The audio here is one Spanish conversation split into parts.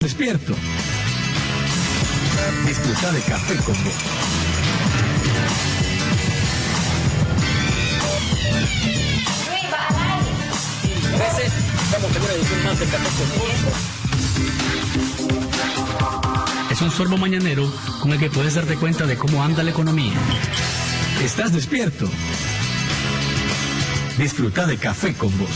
Despierto. Disfruta de Café con Vos. Estamos en una edición más de Café con Vos. Es un sorbo mañanero con el que puedes darte cuenta de cómo anda la economía. ¿Estás despierto? Disfruta de Café con Vos.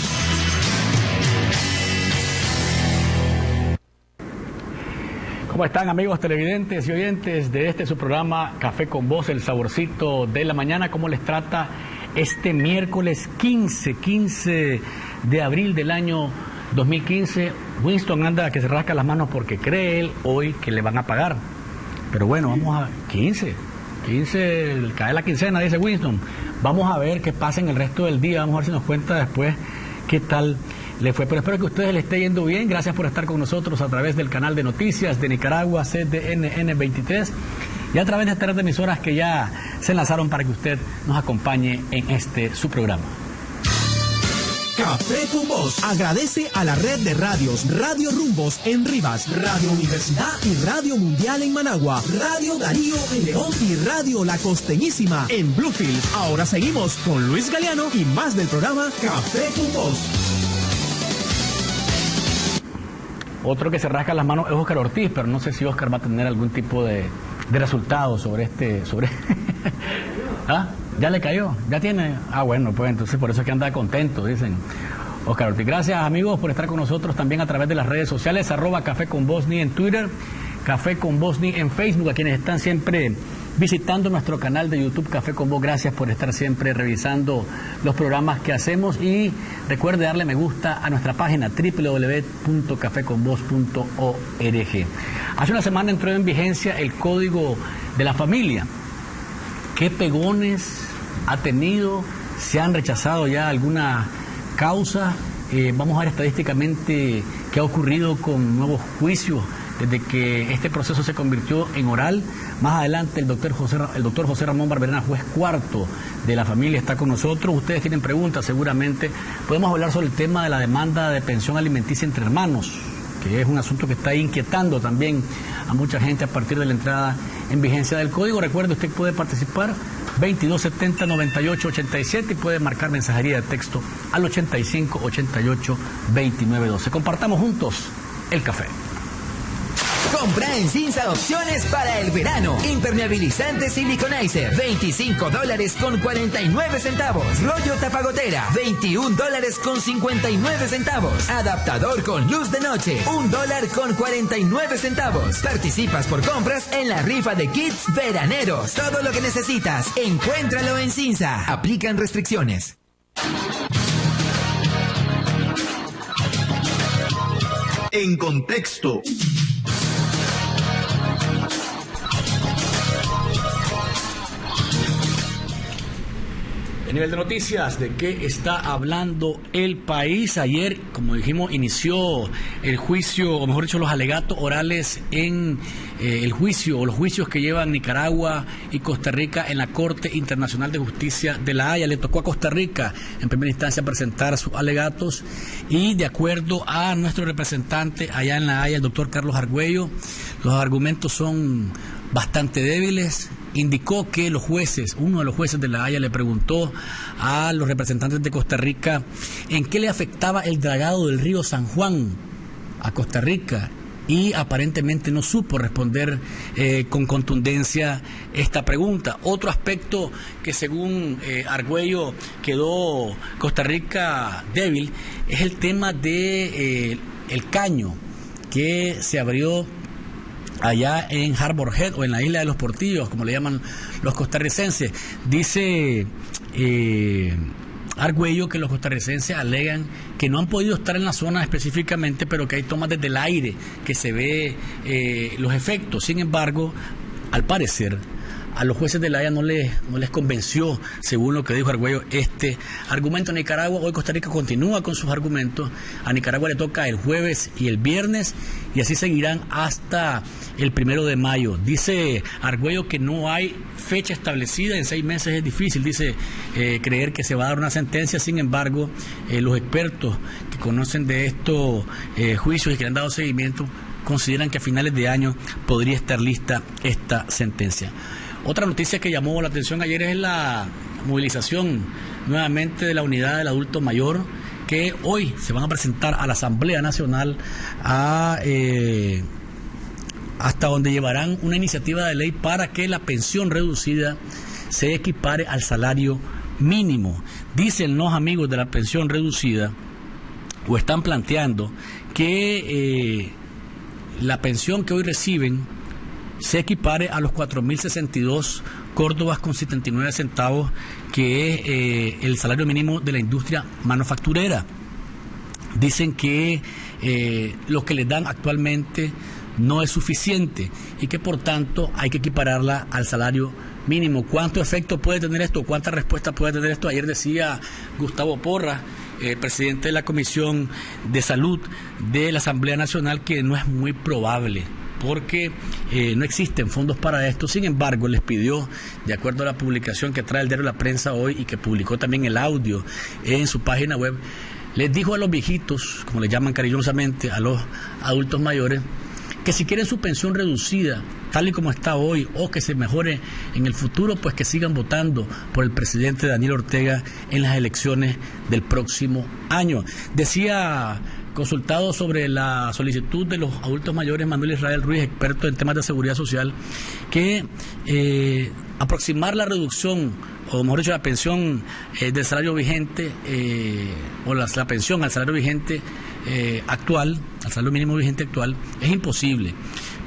¿Cómo están, amigos televidentes y oyentes de su programa Café con Vos, el saborcito de la mañana? ¿Cómo les trata este miércoles 15 de abril del año 2015? Winston anda que se rasca las manos porque cree él hoy que le van a pagar. Pero bueno, vamos a... 15, cae la quincena, dice Winston. Vamos a ver qué pasa en el resto del día. Vamos a ver si nos cuenta después qué tal le fue. Pero espero que a ustedes les esté yendo bien. Gracias por estar con nosotros a través del canal de noticias de Nicaragua, CDNN 23, y a través de estas emisoras que ya se lanzaron para que usted nos acompañe en su programa. Café con Vos agradece a la red de radios Radio Rumbos en Rivas, Radio Universidad y Radio Mundial en Managua, Radio Darío en León y Radio La Costeñísima en Bluefield. Ahora seguimos con Luis Galeano y más del programa Café con Vos. Otro que se rasca las manos es Oscar Ortiz, pero no sé si Oscar va a tener algún tipo de resultado sobre ¿Ah? ¿Ya le cayó? ¿Ya tiene? Ah, bueno, pues entonces por eso es que anda contento, dicen Oscar Ortiz. Gracias, amigos, por estar con nosotros también a través de las redes sociales, @Café con Bosni en Twitter, Café con Bosni en Facebook, a quienes están siempre visitando nuestro canal de YouTube Café con Vos. Gracias por estar siempre revisando los programas que hacemos, y recuerde darle me gusta a nuestra página www.cafeconvos.org. Hace una semana entró en vigencia el Código de la Familia. ¿Qué pegones ha tenido? ¿Se han rechazado ya alguna causa? Vamos a ver estadísticamente qué ha ocurrido con nuevos juicios desde que este proceso se convirtió en oral. Más adelante el doctor José Ramón Barberena, juez cuarto de la familia, está con nosotros. Ustedes tienen preguntas, seguramente. Podemos hablar sobre el tema de la demanda de pensión alimenticia entre hermanos, que es un asunto que está inquietando también a mucha gente a partir de la entrada en vigencia del código. Recuerde, usted puede participar 2270-9887 y puede marcar mensajería de texto al 8588-2912. Compartamos juntos el café. Compra en Cinza opciones para el verano. Impermeabilizante Siliconizer, $25.49. Rollo tapagotera, $21.59. Adaptador con luz de noche, $1.49. Participas por compras en la rifa de kits veraneros. Todo lo que necesitas, encuéntralo en Cinza. Aplican restricciones. En contexto. A nivel de noticias, ¿de qué está hablando el país? Ayer, como dijimos, inició el juicio, o mejor dicho, los alegatos orales en el juicio o los juicios que llevan Nicaragua y Costa Rica en la Corte Internacional de Justicia de La Haya. Le tocó a Costa Rica en primera instancia presentar sus alegatos, y de acuerdo a nuestro representante allá en La Haya, el doctor Carlos Argüello, los argumentos son bastante débiles. Indicó que uno de los jueces de La Haya le preguntó a los representantes de Costa Rica en qué le afectaba el dragado del río San Juan a Costa Rica, y aparentemente no supo responder con contundencia esta pregunta. Otro aspecto que según Argüello quedó Costa Rica débil es el tema de el caño que se abrió allá en Harbor Head, o en la isla de los Portillos, como le llaman los costarricenses. Dice Argüello que los costarricenses alegan que no han podido estar en la zona específicamente, pero que hay tomas desde el aire que se ve los efectos. Sin embargo, al parecer, a los jueces de La Haya no les convenció, según lo que dijo Argüello, este argumento. Nicaragua, hoy Costa Rica continúa con sus argumentos. A Nicaragua le toca el jueves y el viernes, y así seguirán hasta el 1 de mayo. Dice Argüello que no hay fecha establecida, en 6 meses es difícil, dice, creer que se va a dar una sentencia. Sin embargo, los expertos que conocen de estos juicios y que le han dado seguimiento consideran que a finales de año podría estar lista esta sentencia. Otra noticia que llamó la atención ayer es la movilización nuevamente de la unidad del adulto mayor, que hoy se van a presentar a la Asamblea Nacional hasta donde llevarán una iniciativa de ley para que la pensión reducida se equipare al salario mínimo. Dicen los amigos de la pensión reducida, o están planteando, que la pensión que hoy reciben se equipare a los 4.062 córdobas con 79 centavos, que es el salario mínimo de la industria manufacturera. Dicen que lo que les dan actualmente no es suficiente y que por tanto hay que equipararla al salario mínimo. ¿Cuánto efecto puede tener esto? ¿Cuánta respuesta puede tener esto? Ayer decía Gustavo Porras, presidente de la Comisión de Salud de la Asamblea Nacional, que no es muy probable, porque no existen fondos para esto. Sin embargo, les pidió, de acuerdo a la publicación que trae el diario La Prensa hoy y que publicó también el audio en su página web, les dijo a los viejitos, como les llaman cariñosamente, a los adultos mayores, que si quieren su pensión reducida, tal y como está hoy, o que se mejore en el futuro, pues que sigan votando por el presidente Daniel Ortega en las elecciones del próximo año. Decía, consultado sobre la solicitud de los adultos mayores, Manuel Israel Ruiz, experto en temas de seguridad social, que aproximar la reducción, o mejor dicho, la pensión del salario vigente, o la pensión al salario vigente actual, al salario mínimo vigente actual, es imposible,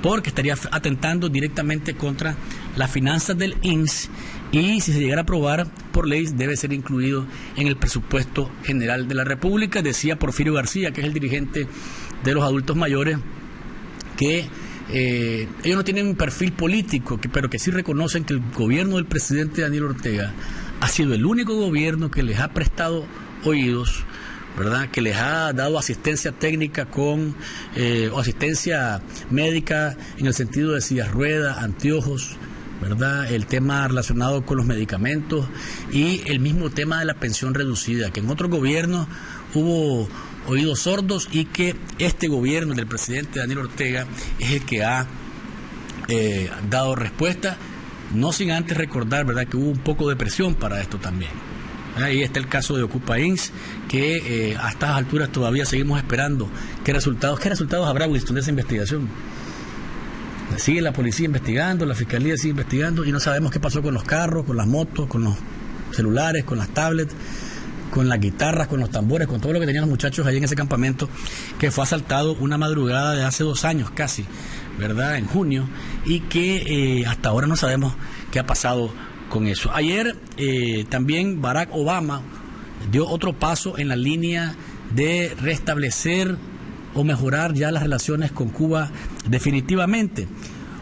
porque estaría atentando directamente contra las finanzas del INSS, y si se llegara a aprobar por ley debe ser incluido en el presupuesto general de la República. Decía Porfirio García, que es el dirigente de los adultos mayores, que ellos no tienen un perfil político, pero que sí reconocen que el gobierno del presidente Daniel Ortega ha sido el único gobierno que les ha prestado oídos, ¿verdad?, que les ha dado asistencia técnica o asistencia médica en el sentido de sillas ruedas, anteojos, ¿verdad?, el tema relacionado con los medicamentos y el mismo tema de la pensión reducida, que en otros gobiernos hubo oídos sordos y que este gobierno del presidente Daniel Ortega es el que ha dado respuesta, no sin antes recordar, ¿verdad?, que hubo un poco de presión para esto también. Ahí está el caso de Ocupa INSS, que a estas alturas todavía seguimos esperando qué resultados habrá, Winston, de esa investigación. Sigue la policía investigando, la fiscalía sigue investigando y no sabemos qué pasó con los carros, con las motos, con los celulares, con las tablets, con las guitarras, con los tambores, con todo lo que tenían los muchachos allí en ese campamento, que fue asaltado una madrugada de hace 2 años casi, ¿verdad?, en junio, y que hasta ahora no sabemos qué ha pasado con eso. Ayer también Barack Obama dio otro paso en la línea de restablecer o mejorar ya las relaciones con Cuba definitivamente.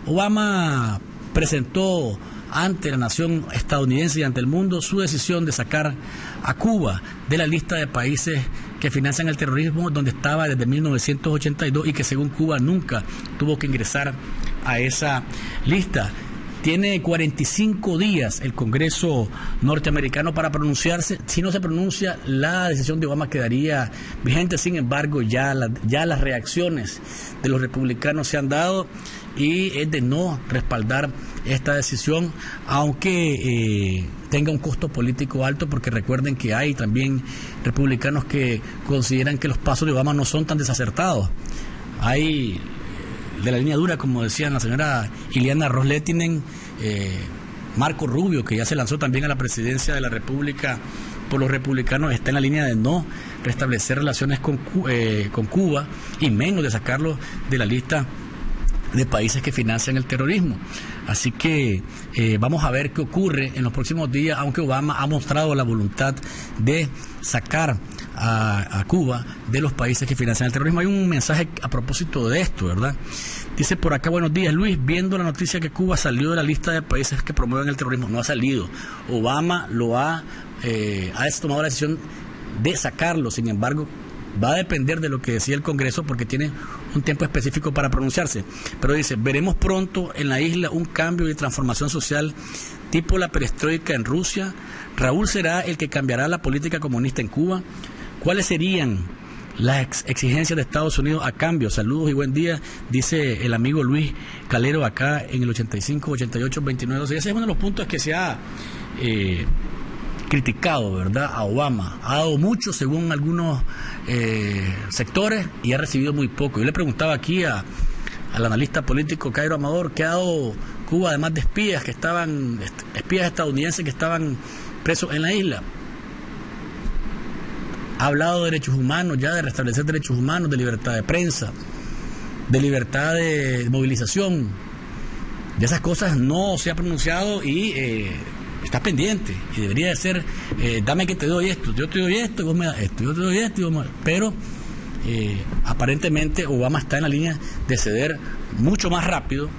Obama presentó ante la nación estadounidense y ante el mundo su decisión de sacar a Cuba de la lista de países que financian el terrorismo, donde estaba desde 1982 y que según Cuba nunca tuvo que ingresar a esa lista. Tiene 45 días el Congreso norteamericano para pronunciarse. Si no se pronuncia, la decisión de Obama quedaría vigente. Sin embargo, ya las reacciones de los republicanos se han dado y es de no respaldar esta decisión, aunque tenga un costo político alto, porque recuerden que hay también republicanos que consideran que los pasos de Obama no son tan desacertados. Hay de la línea dura, como decían la señora Ileana Ros-Lehtinen, Marco Rubio, que ya se lanzó también a la presidencia de la República por los republicanos, está en la línea de no restablecer relaciones con Cuba y menos de sacarlo de la lista de países que financian el terrorismo. Así que vamos a ver qué ocurre en los próximos días, aunque Obama ha mostrado la voluntad de sacar a Cuba de los países que financian el terrorismo. Hay un mensaje a propósito de esto, ¿verdad? Dice por acá: buenos días, Luis, viendo la noticia que Cuba salió de la lista de países que promueven el terrorismo. No ha salido. Obama ha tomado la decisión de sacarlo. Sin embargo, va a depender de lo que decida el Congreso, porque tiene un tiempo específico para pronunciarse. Pero dice: veremos pronto en la isla un cambio y transformación social tipo la perestroika en Rusia. Raúl será el que cambiará la política comunista en Cuba. ¿Cuáles serían las exigencias de Estados Unidos a cambio. Saludos y buen día, dice el amigo Luis Calero acá en el 85, 88, 29, 12. Ese es uno de los puntos que se ha criticado, ¿verdad? A Obama. Ha dado mucho según algunos sectores y ha recibido muy poco. Yo le preguntaba aquí al analista político Cairo Amador, ¿qué ha dado Cuba además de espías estadounidenses que estaban presos en la isla? Ha hablado de derechos humanos, ya de restablecer derechos humanos, de libertad de prensa, de libertad de movilización. De esas cosas no se ha pronunciado y está pendiente. Y debería de ser, dame que te doy esto, yo te doy esto y vos me das esto, yo te doy esto y vos me das. Pero aparentemente Obama está en la línea de ceder mucho más rápido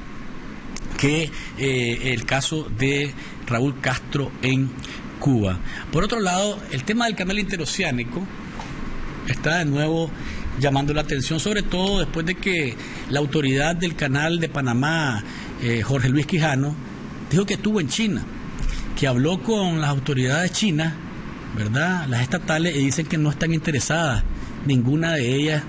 que el caso de Raúl Castro en Cuba. Por otro lado, el tema del canal interoceánico está de nuevo llamando la atención, sobre todo después de que la autoridad del canal de Panamá, Jorge Luis Quijano, dijo que estuvo en China, que habló con las autoridades chinas, ¿verdad?, las estatales, y dicen que no están interesadas ninguna de ellas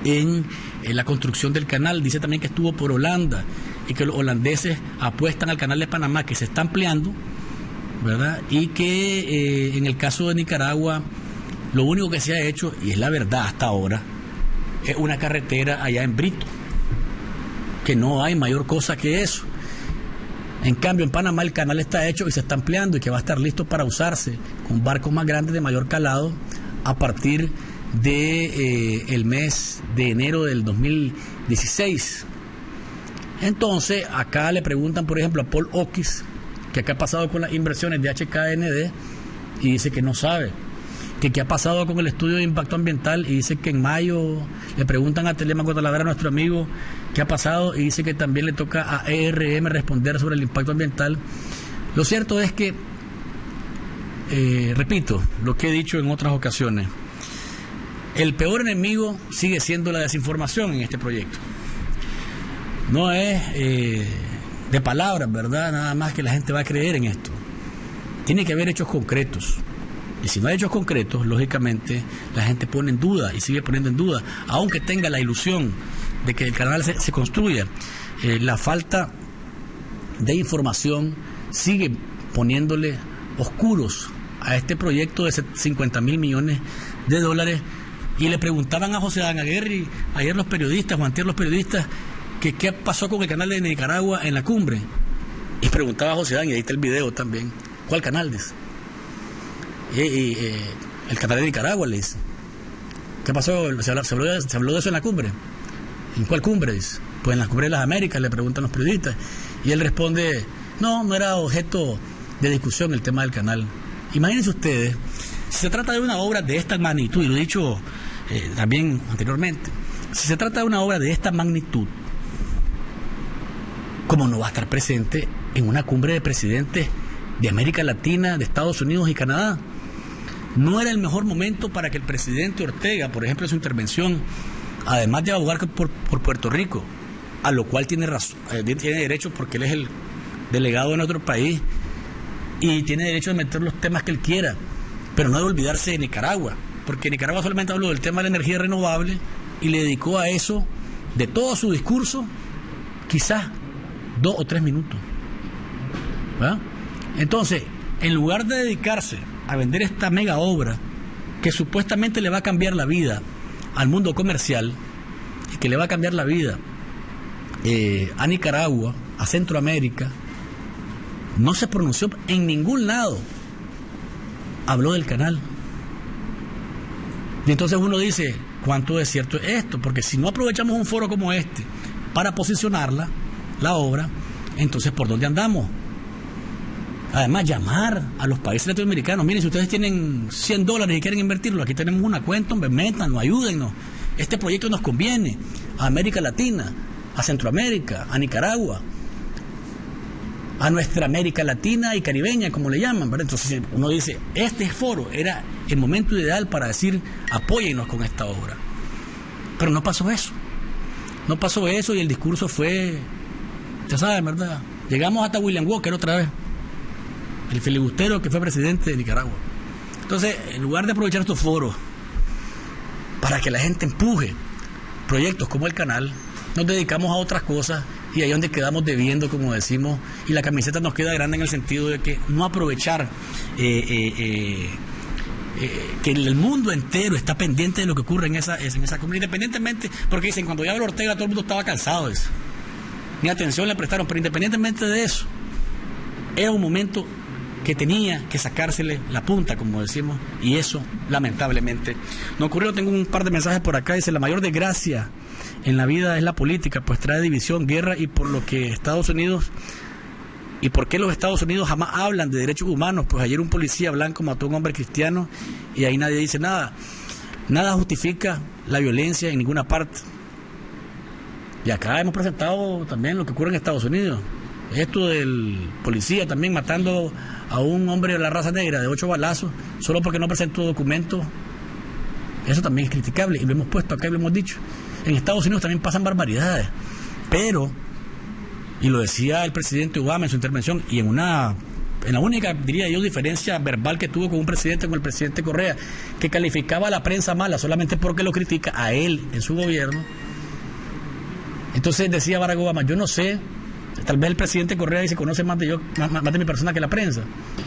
en la construcción del canal. Dice también que estuvo por Holanda y que los holandeses apuestan al canal de Panamá, que se está ampliando, ¿verdad? Y que en el caso de Nicaragua lo único que se ha hecho, y es la verdad hasta ahora, es una carretera allá en Brito, que no hay mayor cosa que eso. En cambio en Panamá el canal está hecho y se está ampliando y que va a estar listo para usarse con barcos más grandes de mayor calado a partir de el mes de enero del 2016. Entonces acá le preguntan por ejemplo a Paul Oquis que qué ha pasado con las inversiones de HKND y dice que no sabe. Que qué ha pasado con el estudio de impacto ambiental y dice que en mayo. Le preguntan a Telemaco Talavera, nuestro amigo, qué ha pasado y dice que también le toca a ERM responder sobre el impacto ambiental. Lo cierto es que, repito lo que he dicho en otras ocasiones, el peor enemigo sigue siendo la desinformación en este proyecto. No es de palabras, ¿verdad? Nada más que la gente va a creer en esto. Tiene que haber hechos concretos. Y si no hay hechos concretos, lógicamente la gente pone en duda y sigue poniendo en duda, aunque tenga la ilusión de que el canal se construya. La falta de información sigue poniéndole oscuros a este proyecto de 50.000 millones de dólares. Y le preguntaban a José Dan Aguirre ayer los periodistas, o antier los periodistas, que qué pasó con el canal de Nicaragua en la cumbre. Y preguntaba a José Dan, y ahí está el video también, ¿cuál canal? Dice. El canal de Nicaragua, le dice. ¿Qué pasó? ¿Se habló de eso en la cumbre? ¿En cuál cumbre? Dice. Pues en la cumbre de las Américas, le preguntan los periodistas. Y él responde, no era objeto de discusión el tema del canal. Imagínense ustedes, si se trata de una obra de esta magnitud, y lo he dicho también anteriormente, si se trata de una obra de esta magnitud, ¿cómo no va a estar presente en una cumbre de presidentes de América Latina, de Estados Unidos y Canadá? No era el mejor momento para que el presidente Ortega, por ejemplo, en su intervención, además de abogar por Puerto Rico, a lo cual tiene derecho porque él es el delegado de nuestro país y tiene derecho de meter los temas que él quiera, pero no de olvidarse de Nicaragua, porque Nicaragua solamente habló del tema de la energía renovable y le dedicó a eso, de todo su discurso, quizás 2 o 3 minutos. ¿Verdad? Entonces, en lugar de dedicarse a vender esta mega obra que supuestamente le va a cambiar la vida al mundo comercial y que le va a cambiar la vida a Nicaragua, a Centroamérica, no se pronunció en ningún lado. Habló del canal. Y entonces uno dice, ¿cuánto es cierto esto? Porque si no aprovechamos un foro como este para posicionarla, la obra, entonces ¿por dónde andamos? Además, llamar a los países latinoamericanos, miren, si ustedes tienen $100 y quieren invertirlo, aquí tenemos una cuenta, hombre, métanos, ayúdennos. Este proyecto nos conviene a América Latina, a Centroamérica, a Nicaragua, a nuestra América Latina y caribeña, como le llaman, ¿verdad? Entonces uno dice, este foro era el momento ideal para decir, apóyennos con esta obra. Pero no pasó eso. No pasó eso y el discurso fue, ya saben, ¿verdad? Llegamos hasta William Walker otra vez, el filibustero que fue presidente de Nicaragua. Entonces, en lugar de aprovechar estos foros para que la gente empuje proyectos como el canal, nos dedicamos a otras cosas y ahí es donde quedamos debiendo, como decimos, y la camiseta nos queda grande en el sentido de que no aprovechar que el mundo entero está pendiente de lo que ocurre en esa comunidad, independientemente, porque dicen, cuando ya habló Ortega todo el mundo estaba cansado de eso, ni atención le prestaron, pero independientemente de eso, era un momento que tenía que sacársele la punta, como decimos, y eso lamentablemente no ocurrió. Tengo un par de mensajes por acá. Dice: la mayor desgracia en la vida es la política, pues trae división, guerra, y por lo que Estados Unidos, y por qué los Estados Unidos jamás hablan de derechos humanos. Pues ayer un policía blanco mató a un hombre cristiano y ahí nadie dice nada. Nada justifica la violencia en ninguna parte. Y acá hemos presentado también lo que ocurre en Estados Unidos. Esto del policía también matando a un hombre de la raza negra de 8 balazos solo porque no presentó documentos, eso también es criticable y lo hemos puesto acá y lo hemos dicho. En Estados Unidos también pasan barbaridades, pero, y lo decía el presidente Obama en su intervención, y en la única, diría yo, diferencia verbal que tuvo con un presidente, con el presidente Correa, que calificaba a la prensa mala solamente porque lo critica a él en su gobierno. Entonces decía Barack Obama: yo no sé, tal vez el presidente Correa dice conoce más de mi persona que de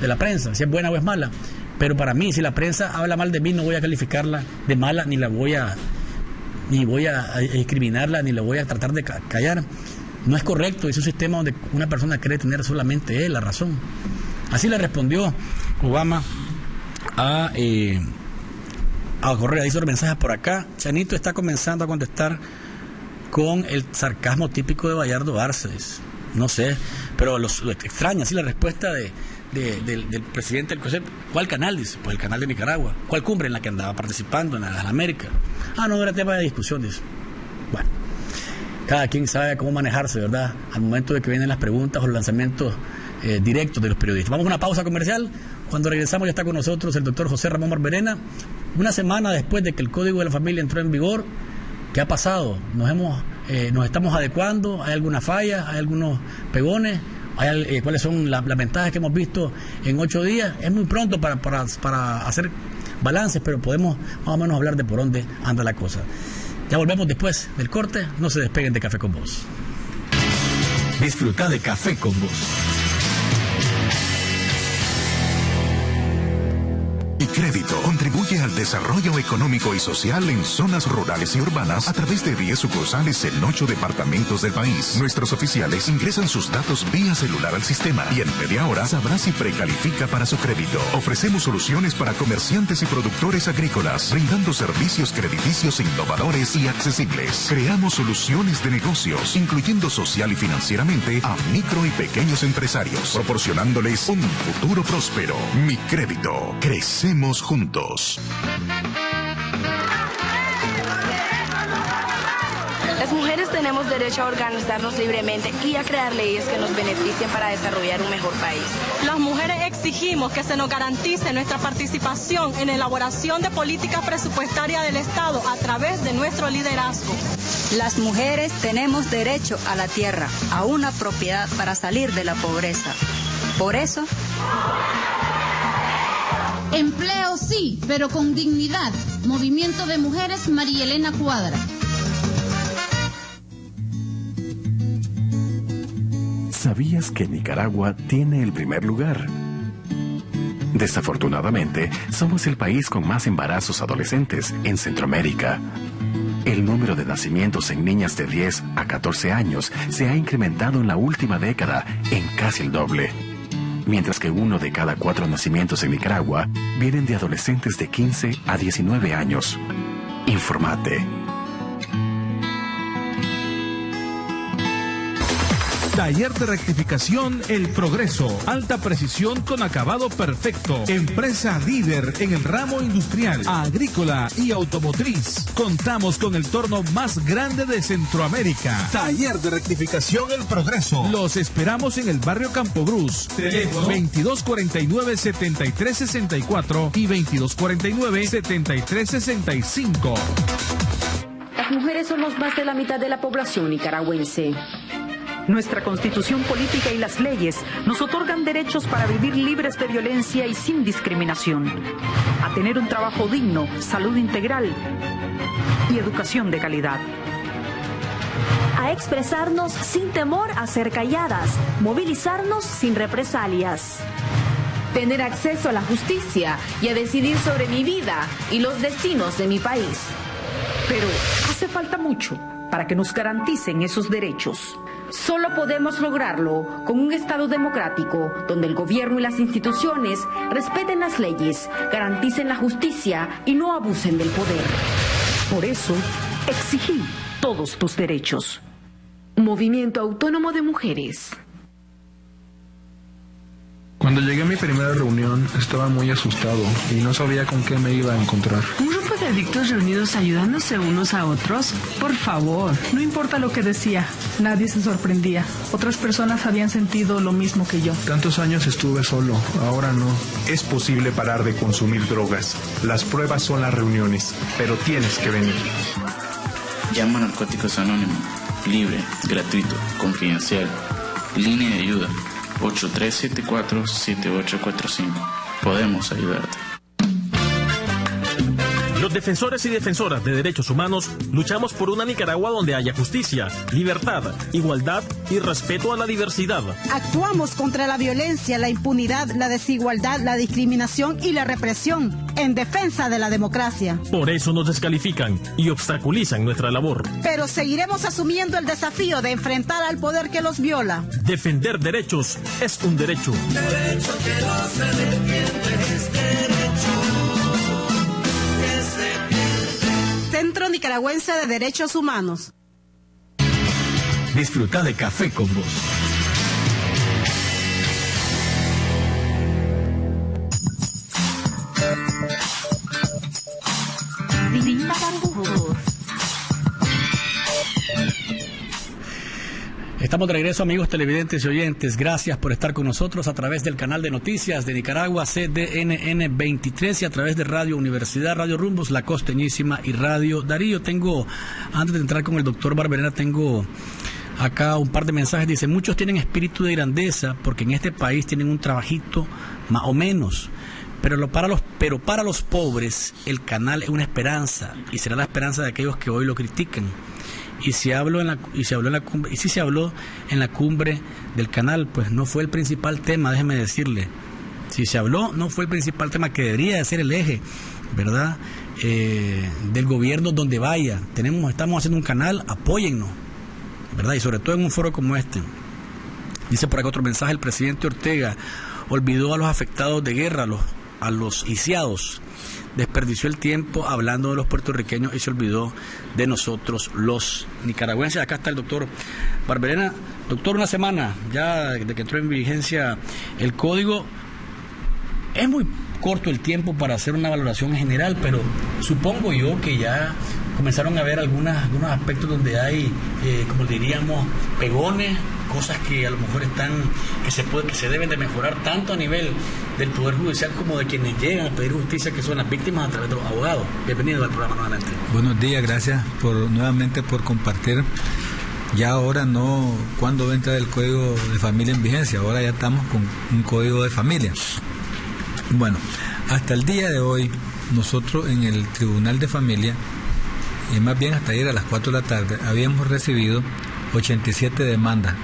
la prensa, si es buena o es mala, pero para mí, si la prensa habla mal de mí, no voy a calificarla de mala, ni voy a discriminarla, ni la voy a tratar de callar. No es correcto, es un sistema donde una persona cree tener solamente él la razón. Así le respondió Obama a Correa. Hizo mensajes por acá. Chanito está comenzando a contestar con el sarcasmo típico de Bayardo Arce. No sé, pero lo extraña así la respuesta del presidente del Consejo. ¿Cuál canal? Dice: pues el canal de Nicaragua. ¿Cuál cumbre? En la que andaba participando, en la América. No era tema de discusión, dice. Bueno, cada quien sabe cómo manejarse, ¿verdad? Al momento de que vienen las preguntas o los lanzamientos directos de los periodistas. Vamos a una pausa comercial. Cuando regresamos ya está con nosotros el doctor José Ramón Barberena. Una semana después de que el Código de la Familia entró en vigor, ¿qué ha pasado? Nos estamos adecuando, hay alguna falla, hay algunos pegones, ¿cuáles son las ventajas que hemos visto en 8 días? Es muy pronto para hacer balances, pero podemos más o menos hablar de por dónde anda la cosa. Ya volvemos después del corte, no se despeguen de Café con Vos. Disfruta de Café con Vos. Crédito contribuye al desarrollo económico y social en zonas rurales y urbanas a través de 10 sucursales en 8 departamentos del país. Nuestros oficiales ingresan sus datos vía celular al sistema y en media hora sabrá si precalifica para su crédito. Ofrecemos soluciones para comerciantes y productores agrícolas, brindando servicios crediticios innovadores y accesibles. Creamos soluciones de negocios, incluyendo social y financieramente a micro y pequeños empresarios, proporcionándoles un futuro próspero. Mi Crédito. Crecemos juntos. Las mujeres tenemos derecho a organizarnos libremente y a crear leyes que nos beneficien para desarrollar un mejor país. Las mujeres exigimos que se nos garantice nuestra participación en la elaboración de políticas presupuestarias del Estado a través de nuestro liderazgo. Las mujeres tenemos derecho a la tierra, a una propiedad para salir de la pobreza. Por eso... Empleo sí, pero con dignidad. Movimiento de Mujeres María Elena Cuadra. ¿Sabías que Nicaragua tiene el primer lugar? Desafortunadamente, somos el país con más embarazos adolescentes en Centroamérica. El número de nacimientos en niñas de 10 a 14 años se ha incrementado en la última década en casi el doble. Mientras que 1 de cada 4 nacimientos en Nicaragua vienen de adolescentes de 15 a 19 años. Informate. Taller de rectificación El Progreso. Alta precisión con acabado perfecto. Empresa líder en el ramo industrial, agrícola y automotriz. Contamos con el torno más grande de Centroamérica. Taller de rectificación El Progreso. Los esperamos en el barrio Campo Cruz. Teléfono 2249-7364 y 2249-7365. Las mujeres somos más de la mitad de la población nicaragüense. Nuestra constitución política y las leyes nos otorgan derechos para vivir libres de violencia y sin discriminación, a tener un trabajo digno, salud integral, y educación de calidad. A expresarnos sin temor a ser calladas, movilizarnos sin represalias. Tener acceso a la justicia y a decidir sobre mi vida y los destinos de mi país. Pero hace falta mucho para que nos garanticen esos derechos. Solo podemos lograrlo con un Estado democrático, donde el gobierno y las instituciones respeten las leyes, garanticen la justicia y no abusen del poder. Por eso, exigí todos tus derechos. Movimiento Autónomo de Mujeres. Cuando llegué a mi primera reunión estaba muy asustado y no sabía con qué me iba a encontrar. ¿Un grupo de adictos reunidos ayudándose unos a otros? Por favor, no importa lo que decía, nadie se sorprendía. Otras personas habían sentido lo mismo que yo. Tantos años estuve solo, ahora no. Es posible parar de consumir drogas. Las pruebas son las reuniones, pero tienes que venir. Llama a Narcóticos Anónimos, libre, gratuito, confidencial, línea de ayuda. 8374-7845. Podemos ayudarte. Los defensores y defensoras de derechos humanos luchamos por una Nicaragua donde haya justicia, libertad, igualdad y respeto a la diversidad. Actuamos contra la violencia, la impunidad, la desigualdad, la discriminación y la represión en defensa de la democracia. Por eso nos descalifican y obstaculizan nuestra labor. Pero seguiremos asumiendo el desafío de enfrentar al poder que los viola. Defender derechos es un derecho. Derecho que no se defiende es derecho. Centro Nicaragüense de Derechos Humanos. Disfruta de Café con Vos. Estamos de regreso, amigos televidentes y oyentes. Gracias por estar con nosotros a través del canal de noticias de Nicaragua, CDNN 23, y a través de Radio Universidad, Radio Rumbos, La Costeñísima y Radio Darío. Antes de entrar con el doctor Barberena, tengo acá un par de mensajes. Dice: muchos tienen espíritu de grandeza porque en este país tienen un trabajito más o menos. Pero para los pobres el canal es una esperanza y será la esperanza de aquellos que hoy lo critican. Y si se habló en la cumbre del canal, pues no fue el principal tema, déjeme decirle. Si se habló, no fue el principal tema que debería de ser el eje, ¿verdad? Del gobierno donde vaya. Estamos haciendo un canal, apóyennos, ¿verdad? Y sobre todo en un foro como este. Dice por acá otro mensaje: el presidente Ortega olvidó a los afectados de guerra, a los lisiados. Desperdició el tiempo hablando de los puertorriqueños y se olvidó de nosotros los nicaragüenses. Acá está el doctor Barberena. Doctor, una semana ya de que entró en vigencia el código. Es muy corto el tiempo para hacer una valoración general, pero supongo yo que ya comenzaron a ver algunos aspectos donde hay, como diríamos, pegones, cosas que a lo mejor que se deben de mejorar tanto a nivel del Poder Judicial como de quienes llegan a pedir justicia, que son las víctimas a través de los abogados. Bienvenido al programa nuevamente. Buenos días, gracias nuevamente por compartir. Ya ahora no cuando entra el Código de Familia en vigencia, ahora ya estamos con un Código de Familia. Bueno, hasta el día de hoy, nosotros en el Tribunal de Familia, y más bien hasta ayer a las 4 de la tarde, habíamos recibido 87 demandas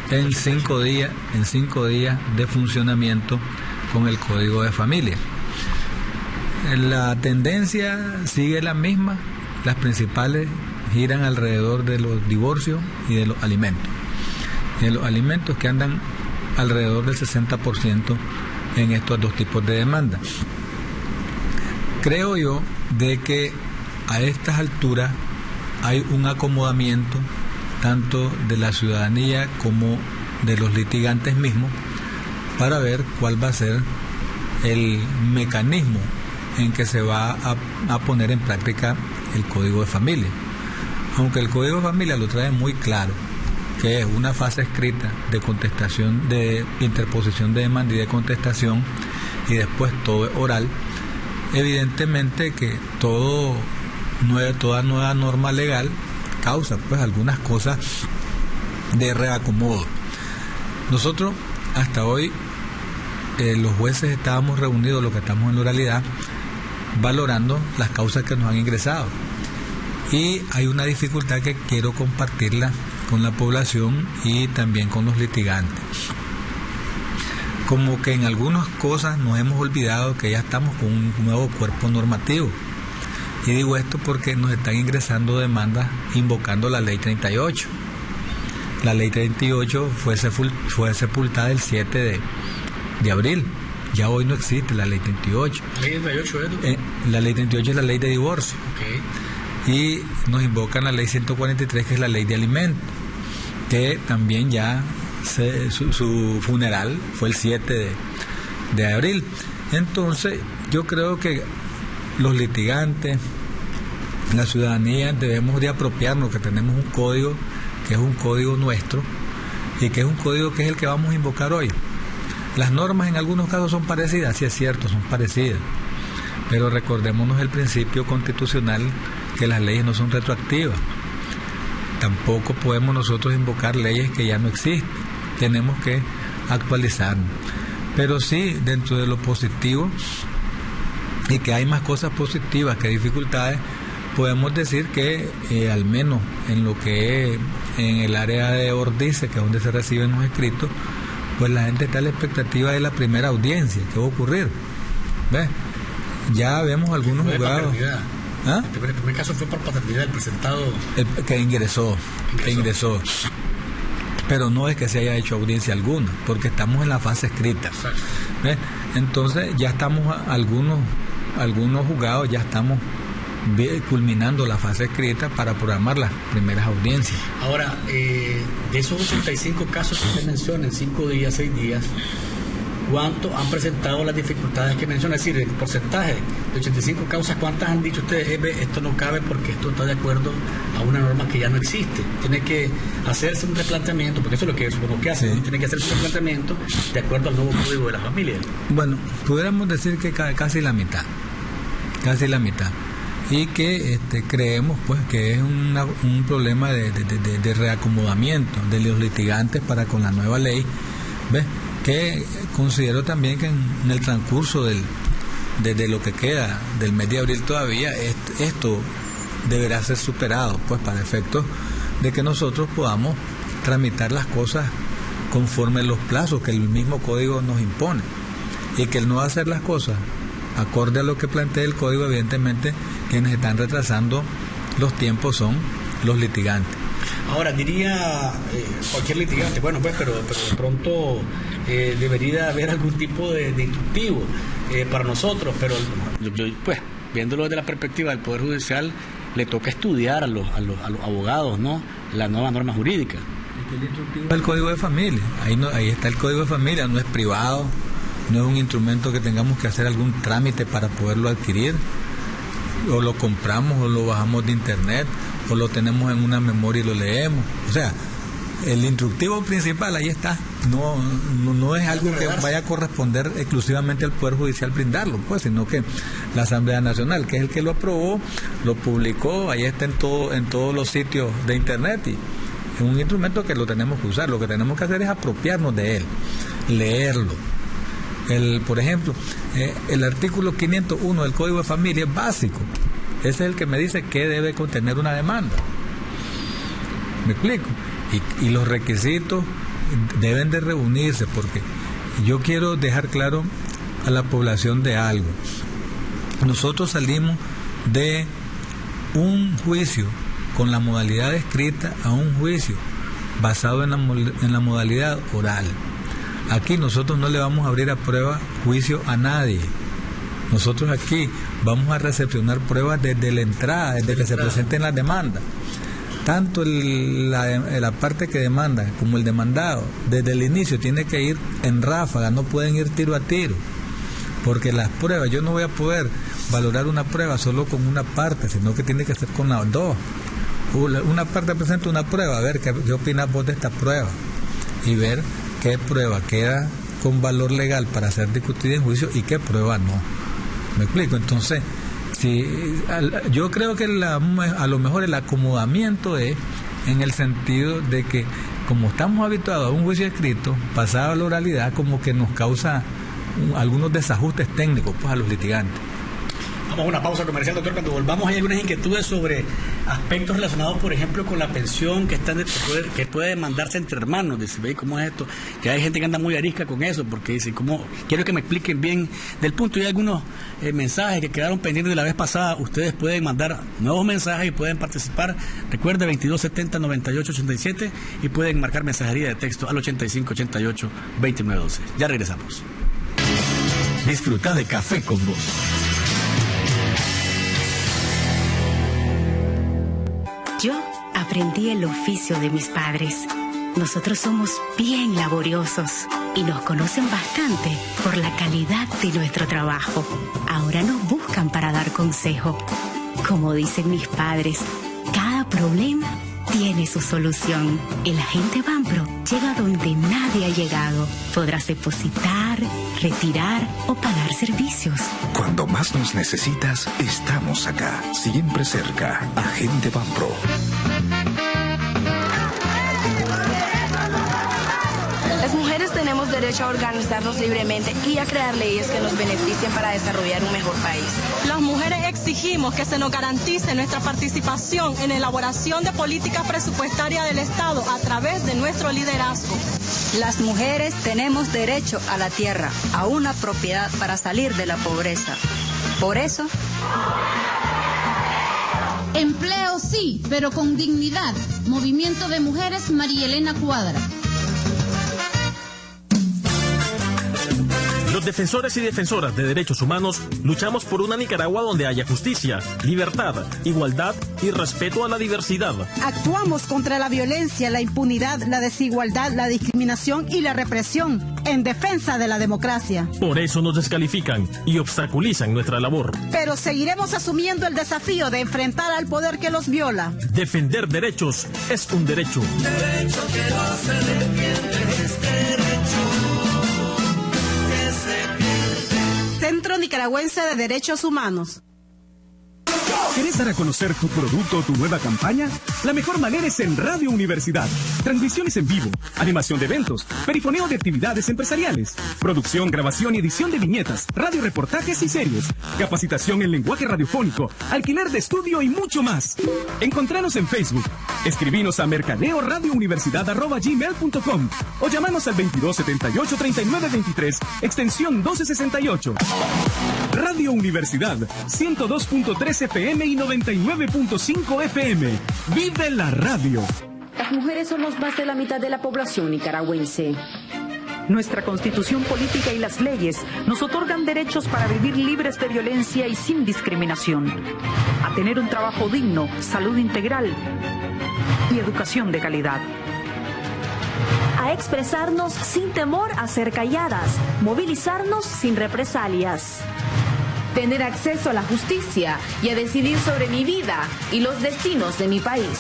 en 5 días de funcionamiento con el Código de Familia. La tendencia sigue la misma, las principales giran alrededor de los divorcios y de los alimentos. Y de los alimentos que andan alrededor del 60% en estos dos tipos de demandas. Creo yo de que a estas alturas hay un acomodamiento tanto de la ciudadanía como de los litigantes mismos para ver cuál va a ser el mecanismo en que se va a poner en práctica el Código de Familia. Aunque el Código de Familia lo trae muy claro, que es una fase escrita de contestación, de interposición de demanda y de contestación, y después todo es oral. Evidentemente que toda nueva norma legal causa pues algunas cosas de reacomodo. Nosotros hasta hoy los jueces estábamos reunidos, los que estamos en la oralidad, valorando las causas que nos han ingresado. Y hay una dificultad que quiero compartirla con la población y también con los litigantes. Como que en algunas cosas nos hemos olvidado que ya estamos con un nuevo cuerpo normativo. Y digo esto porque nos están ingresando demandas invocando la Ley 38. La Ley 38 fue sepultada el 7 de abril. Ya hoy no existe la Ley 38. ¿La Ley 38 es? La Ley 38 es la ley de divorcio. Okay. Y nos invocan la Ley 143, que es la Ley de alimentos, que también ya su funeral fue el 7 de abril. Entonces, yo creo que los litigantes, la ciudadanía, debemos de apropiarnos que tenemos un código que es un código nuestro y que es un código que es el que vamos a invocar hoy. Las normas en algunos casos son parecidas, sí es cierto, son parecidas, pero recordémonos el principio constitucional que las leyes no son retroactivas. Tampoco podemos nosotros invocar leyes que ya no existen, tenemos que actualizarnos. Pero sí, dentro de lo positivo, y que hay más cosas positivas que dificultades, podemos decir que al menos en lo que es en el área de Ordice, que es donde se reciben los escritos, pues la gente está a la expectativa de la primera audiencia, ¿qué va a ocurrir? ¿Ves? Ya vemos algunos juzgados. ¿Ah? El primer caso fue por paternidad, el presentado. Que ingresó. Pero no es que se haya hecho audiencia alguna, porque estamos en la fase escrita. ¿Ves? Entonces ya estamos, algunos juzgados ya estamos culminando la fase escrita para programar las primeras audiencias. Ahora, de esos 85 casos que usted menciona en 5 días, 6 días, ¿cuántos han presentado las dificultades que menciona? Es decir, el porcentaje de 85 causas, ¿cuántas han dicho ustedes? Esto no cabe porque esto está de acuerdo a una norma que ya no existe. Tiene que hacerse un replanteamiento, porque eso es lo que supongo que hace, tiene que hacerse un replanteamiento de acuerdo al nuevo código de la familia. Bueno, pudiéramos decir que casi la mitad. Y que creemos pues que es un problema de reacomodamiento de los litigantes para con la nueva ley, ¿ves? Que considero también que en el transcurso de lo que queda del mes de abril todavía, esto deberá ser superado, pues para efectos de que nosotros podamos tramitar las cosas conforme los plazos que el mismo código nos impone, y que el no hacer las cosas acorde a lo que plantea el código, evidentemente quienes están retrasando los tiempos son los litigantes. Ahora, diría cualquier litigante, bueno, pues, pero de pronto debería haber algún tipo de instructivo para nosotros, pero pues, viéndolo desde la perspectiva del Poder Judicial, le toca estudiar a los abogados, ¿no?, la nueva norma jurídica. El Código de Familia, ahí está el Código de Familia, no es privado, no es un instrumento que tengamos que hacer algún trámite para poderlo adquirir, o lo compramos o lo bajamos de internet, o lo tenemos en una memoria y lo leemos. O sea, el instructivo principal ahí está, no es algo que vaya a corresponder exclusivamente al Poder Judicial brindarlo, pues, sino que la Asamblea Nacional, que es el que lo aprobó, lo publicó, ahí está en todos los sitios de internet, y es un instrumento que lo tenemos que usar. Lo que tenemos que hacer es apropiarnos de él, leerlo. Por ejemplo, el artículo 501 del Código de Familia es básico. Ese es el que me dice qué debe contener una demanda. ¿Me explico? Y los requisitos deben de reunirse, porque yo quiero dejar claro a la población de algo. Nosotros salimos de un juicio con la modalidad escrita a un juicio basado en la modalidad oral. Aquí nosotros no le vamos a abrir a prueba juicio a nadie. Nosotros aquí vamos a recepcionar pruebas desde la entrada, desde que se presenten las demandas. Tanto la parte que demanda como el demandado, desde el inicio tiene que ir en ráfaga, no pueden ir tiro a tiro. Porque las pruebas, yo no voy a poder valorar una prueba solo con una parte, sino que tiene que ser con las dos. Una parte presenta una prueba, a ver qué opinas vos de esta prueba, y ver qué prueba queda con valor legal para ser discutida en juicio y qué prueba no. ¿Me explico? Entonces, yo creo que a lo mejor el acomodamiento es en el sentido de que, como estamos habituados a un juicio escrito, pasado a la oralidad, como que nos causa algunos desajustes técnicos, pues, a los litigantes. Vamos a una pausa comercial, doctor. Cuando volvamos hay algunas inquietudes sobre aspectos relacionados, por ejemplo, con la pensión que puede demandarse entre hermanos. Dice, ¿ve cómo es esto? Que hay gente que anda muy arisca con eso, porque dice, quiero que me expliquen bien del punto. Y hay algunos mensajes que quedaron pendientes de la vez pasada. Ustedes pueden mandar nuevos mensajes y pueden participar. Recuerde 2270-9887 y pueden marcar mensajería de texto al 8588-2912. Ya regresamos. Disfruta de Café con Vos. Yo aprendí el oficio de mis padres. Nosotros somos bien laboriosos y nos conocen bastante por la calidad de nuestro trabajo. Ahora nos buscan para dar consejo. Como dicen mis padres, cada problema tiene su solución. El agente Banpro llega donde nadie ha llegado. Podrás depositar, retirar o pagar servicios. Cuando más nos necesitas, estamos acá, siempre cerca. Agente Banpro. Las mujeres tenemos derecho a organizarnos libremente y a crear leyes que nos beneficien para desarrollar un mejor país. Las mujeres exigimos que se nos garantice nuestra participación en la elaboración de políticas presupuestarias del Estado a través de nuestro liderazgo. Las mujeres tenemos derecho a la tierra, a una propiedad para salir de la pobreza. Por eso... Empleo sí, pero con dignidad. Movimiento de Mujeres María Elena Cuadra. Los defensores y defensoras de derechos humanos luchamos por una Nicaragua donde haya justicia, libertad, igualdad y respeto a la diversidad. Actuamos contra la violencia, la impunidad, la desigualdad, la discriminación y la represión en defensa de la democracia. Por eso nos descalifican y obstaculizan nuestra labor. Pero seguiremos asumiendo el desafío de enfrentar al poder que los viola. Defender derechos es un derecho. Derecho que no se defiende es derecho. Centro Nicaragüense de Derechos Humanos. ¿Quieres dar a conocer tu producto o tu nueva campaña? La mejor manera es en Radio Universidad. Transmisiones en vivo, animación de eventos, perifoneo de actividades empresariales, producción, grabación y edición de viñetas, radioreportajes y series, capacitación en lenguaje radiofónico, alquiler de estudio y mucho más. Encontranos en Facebook. Escribinos a mercadeoradiouniversidad@gmail.com o llamanos al 2278-3923, extensión 1268. Radio Universidad, 102.3 FM y 99.5 FM. ¡Vive la radio! Las mujeres somos más de la mitad de la población nicaragüense. Nuestra constitución política y las leyes nos otorgan derechos para vivir libres de violencia y sin discriminación, a tener un trabajo digno, salud integral y educación de calidad. A expresarnos sin temor a ser calladas, movilizarnos sin represalias. Tener acceso a la justicia y a decidir sobre mi vida y los destinos de mi país.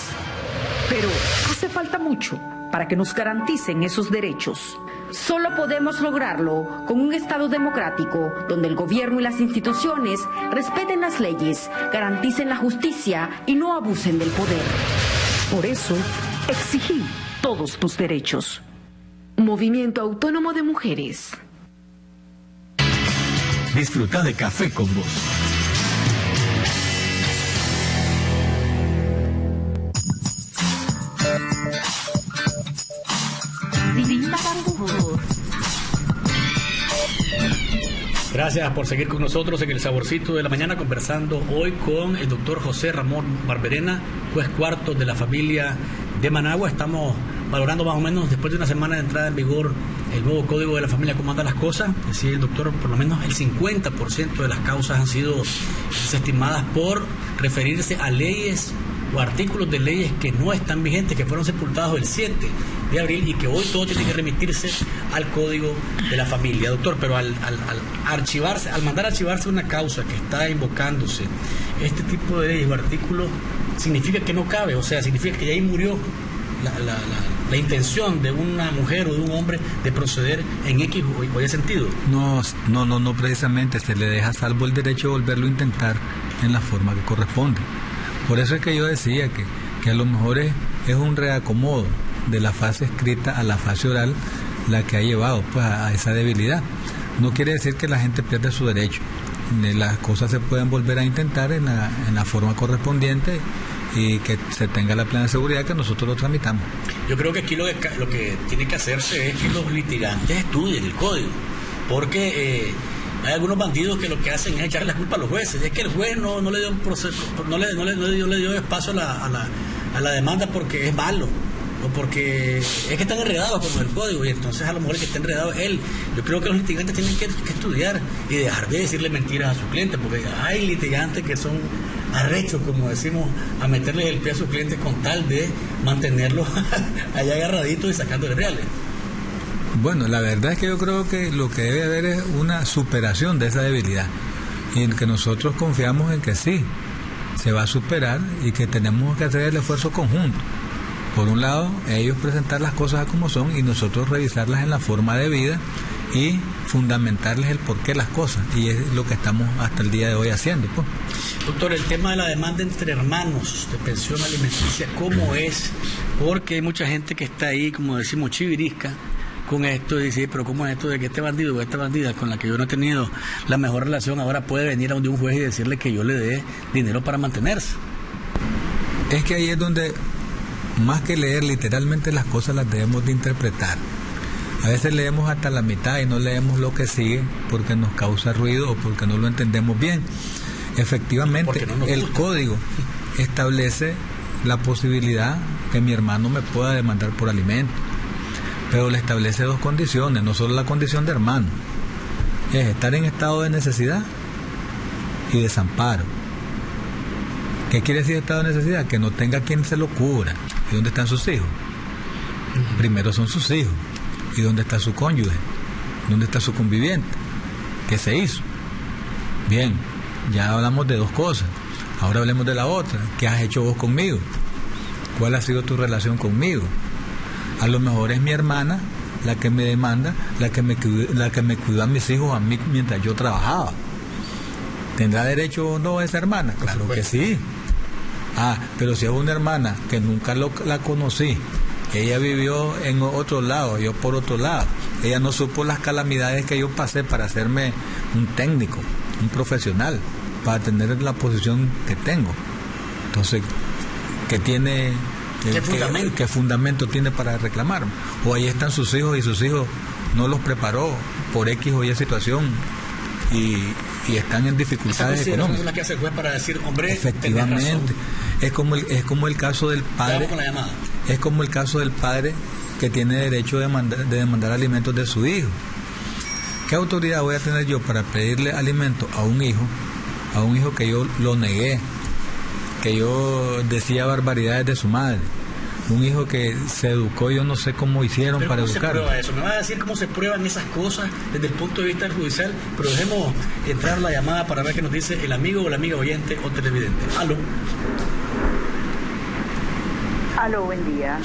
Pero hace falta mucho para que nos garanticen esos derechos. Solo podemos lograrlo con un Estado democrático donde el gobierno y las instituciones respeten las leyes, garanticen la justicia y no abusen del poder. Por eso, exigí todos tus derechos. Movimiento Autónomo de Mujeres. Disfruta de Café con Vos. Gracias por seguir con nosotros en el Saborcito de la Mañana, conversando hoy con el doctor José Ramón Barberena, juez cuarto de la familia de Managua. Estamos valorando más o menos, después de una semana de entrada en vigor, el nuevo Código de la Familia, cómo andan las cosas. Decía el doctor, por lo menos el 50% de las causas han sido desestimadas por referirse a leyes o artículos de leyes que no están vigentes, que fueron sepultados el 7 de abril y que hoy todo tiene que remitirse al Código de la Familia. Doctor, pero al mandar a archivarse una causa que está invocándose este tipo de leyes o artículos, significa que no cabe, o sea, significa que ya ahí murió la intención de una mujer o de un hombre de proceder en X o Y sentido. No, precisamente se le deja salvo el derecho de volverlo a intentar en la forma que corresponde. Por eso es que yo decía que a lo mejor es un reacomodo de la fase escrita a la fase oral la que ha llevado pues a esa debilidad. No quiere decir que la gente pierda su derecho, las cosas se pueden volver a intentar en la forma correspondiente y que se tenga la plena seguridad que nosotros lo tramitamos. Yo creo que aquí lo que tiene que hacerse es que los litigantes estudien el código, porque hay algunos bandidos que lo que hacen es echarle la culpa a los jueces. Es que el juez no le dio un proceso, no le dio espacio a la demanda porque es malo, o porque es que están enredados con el código, y entonces a lo mejor el que está enredado es él. Yo creo que los litigantes tienen que estudiar y dejar de decirle mentiras a sus clientes, porque hay litigantes que son arrechos, como decimos, a meterle el pie a sus clientes con tal de mantenerlos allá agarraditos y sacándole reales. Bueno, la verdad es que yo creo que lo que debe haber es una superación de esa debilidad, y en que nosotros confiamos en que sí, se va a superar, y que tenemos que hacer el esfuerzo conjunto. Por un lado, ellos presentar las cosas como son y nosotros revisarlas en la forma de vida y fundamentarles el porqué de las cosas, y es lo que estamos hasta el día de hoy haciendo, pues. Doctor, el tema de la demanda entre hermanos de pensión alimenticia, ¿cómo es? Porque hay mucha gente que está ahí, como decimos, chivirisca con esto, y dice, pero ¿cómo es esto de que este bandido o esta bandida con la que yo no he tenido la mejor relación ahora puede venir a donde un juez y decirle que yo le dé dinero para mantenerse? Es que ahí es donde, más que leer literalmente las cosas, las debemos de interpretar. A veces leemos hasta la mitad y no leemos lo que sigue porque nos causa ruido o porque no lo entendemos bien. Efectivamente, el código establece la posibilidad que mi hermano me pueda demandar por alimentos, pero le establece dos condiciones, no solo la condición de hermano, es estar en estado de necesidad y desamparo. ¿Qué quiere decir estado de necesidad? Que no tenga quien se lo cubra. ¿Y dónde están sus hijos? Primero son sus hijos. ¿Y dónde está su cónyuge? ¿Dónde está su conviviente? ¿Qué se hizo? Bien, ya hablamos de dos cosas. Ahora hablemos de la otra. ¿Qué has hecho vos conmigo? ¿Cuál ha sido tu relación conmigo? A lo mejor es mi hermana la que me demanda, la que me cuidó a mis hijos a mí mientras yo trabajaba. ¿Tendrá derecho o no esa hermana? Claro que sí. Pero si es una hermana que nunca la conocí, ella vivió en otro lado, yo por otro lado, ella no supo las calamidades que yo pasé para hacerme un técnico, un profesional, para tener la posición que tengo. Entonces, ¿qué fundamento tiene para reclamarme? O ahí están sus hijos y sus hijos no los preparó por X o Y situación y están en dificultades económicas. Es la que hace el juez para decir, hombre, efectivamente, es como el caso del padre. Es como el caso del padre que tiene derecho de demandar alimentos de su hijo. ¿Qué autoridad voy a tener yo para pedirle alimentos a un hijo que yo lo negué, que yo decía barbaridades de su madre? Un hijo que se educó, yo no sé cómo hicieron para educarlo. ¿Cómo se prueba eso? Me va a decir cómo se prueban esas cosas desde el punto de vista judicial, pero dejemos entrar la llamada para ver qué nos dice el amigo o la amiga oyente o televidente. Aló. Aló, buen día.